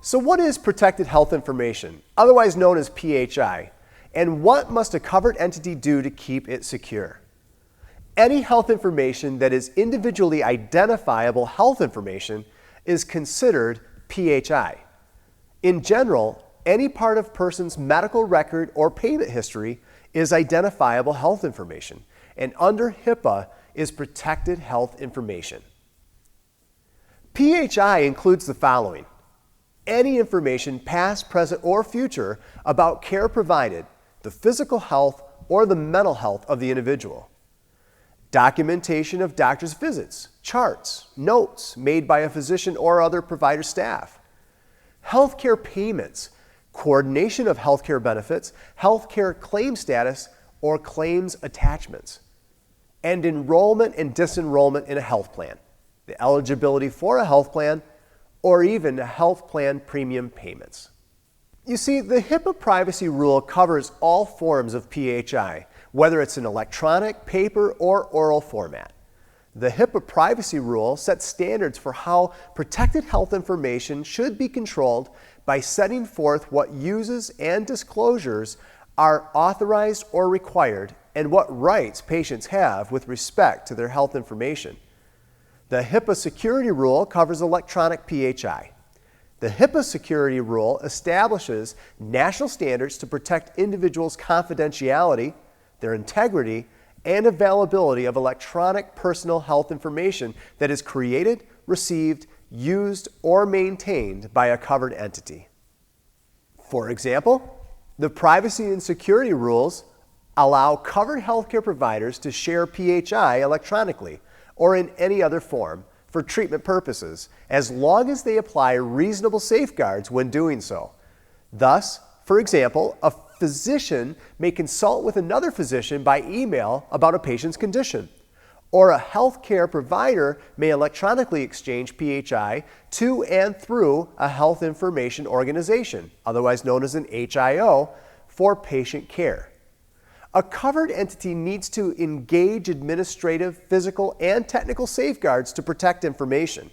So what is protected health information, otherwise known as PHI, and what must a covered entity do to keep it secure? Any health information that is individually identifiable health information is considered PHI. In general, any part of a person's medical record or payment history is identifiable health information, and under HIPAA is protected health information. PHI includes the following: any information past, present, or future about care provided, the physical health or the mental health of the individual. Documentation of doctor's visits, charts, notes made by a physician or other provider staff. Healthcare payments, coordination of healthcare benefits, healthcare claim status, or claims attachments. And enrollment and disenrollment in a health plan, the eligibility for a health plan, or even health plan premium payments. You see, the HIPAA privacy rule covers all forms of PHI, whether it's in electronic, paper, or oral format. The HIPAA privacy rule sets standards for how protected health information should be controlled by setting forth what uses and disclosures are authorized or required and what rights patients have with respect to their health information. The HIPAA security rule covers electronic PHI. The HIPAA security rule establishes national standards to protect individuals' confidentiality, their integrity, and availability of electronic personal health information that is created, received, used, or maintained by a covered entity. For example, the privacy and security rules allow covered healthcare providers to share PHI electronically or in any other form for treatment purposes, as long as they apply reasonable safeguards when doing so. Thus, for example, a physician may consult with another physician by email about a patient's condition, or a healthcare provider may electronically exchange PHI to and through a health information organization, otherwise known as an HIO, for patient care. A covered entity needs to engage administrative, physical, and technical safeguards to protect information.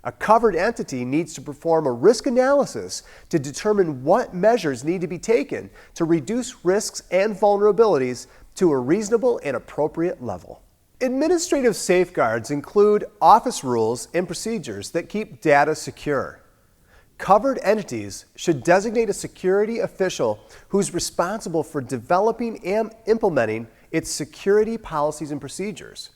A covered entity needs to perform a risk analysis to determine what measures need to be taken to reduce risks and vulnerabilities to a reasonable and appropriate level. Administrative safeguards include office rules and procedures that keep data secure. Covered entities should designate a security official who's responsible for developing and implementing its security policies and procedures.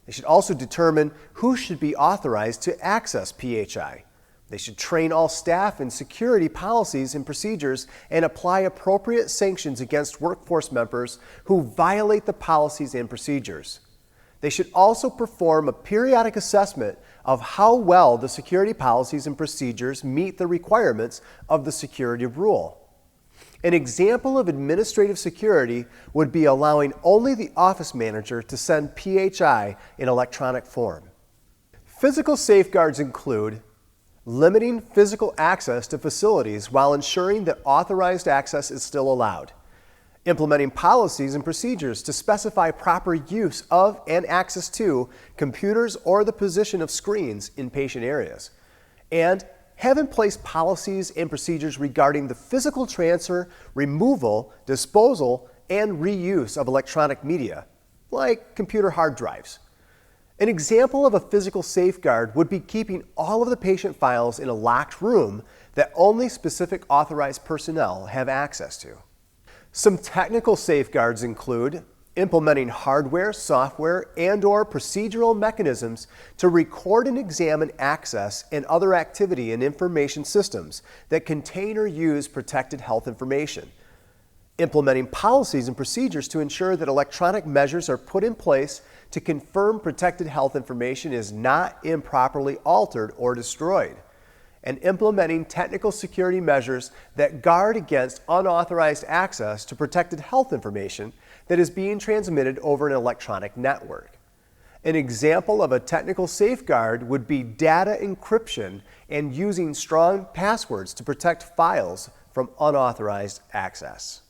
They should also determine who should be authorized to access PHI. They should train all staff in security policies and procedures and apply appropriate sanctions against workforce members who violate the policies and procedures. They should also perform a periodic assessment of how well the security policies and procedures meet the requirements of the security rule. An example of administrative security would be allowing only the office manager to send PHI in electronic form. Physical safeguards include limiting physical access to facilities while ensuring that authorized access is still allowed, implementing policies and procedures to specify proper use of and access to computers or the position of screens in patient areas, and have in place policies and procedures regarding the physical transfer, removal, disposal, and reuse of electronic media, like computer hard drives. An example of a physical safeguard would be keeping all of the patient files in a locked room that only specific authorized personnel have access to. Some technical safeguards include implementing hardware, software, and/or procedural mechanisms to record and examine access and other activity in information systems that contain or use protected health information. Implementing policies and procedures to ensure that electronic measures are put in place to confirm protected health information is not improperly altered or destroyed. And implementing technical security measures that guard against unauthorized access to protected health information that is being transmitted over an electronic network. An example of a technical safeguard would be data encryption and using strong passwords to protect files from unauthorized access.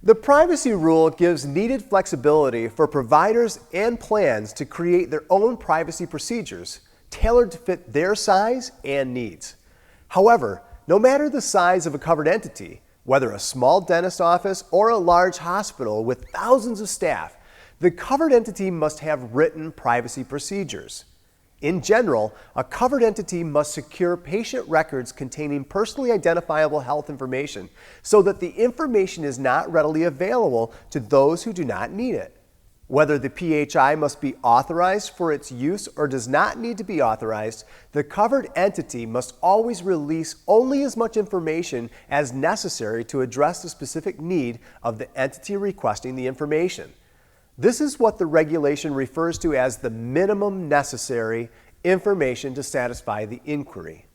The privacy rule gives needed flexibility for providers and plans to create their own privacy procedures tailored to fit their size and needs. However, no matter the size of a covered entity, whether a small dentist office or a large hospital with thousands of staff, the covered entity must have written privacy procedures. In general, a covered entity must secure patient records containing personally identifiable health information so that the information is not readily available to those who do not need it. Whether the PHI must be authorized for its use or does not need to be authorized, the covered entity must always release only as much information as necessary to address the specific need of the entity requesting the information. This is what the regulation refers to as the minimum necessary information to satisfy the inquiry.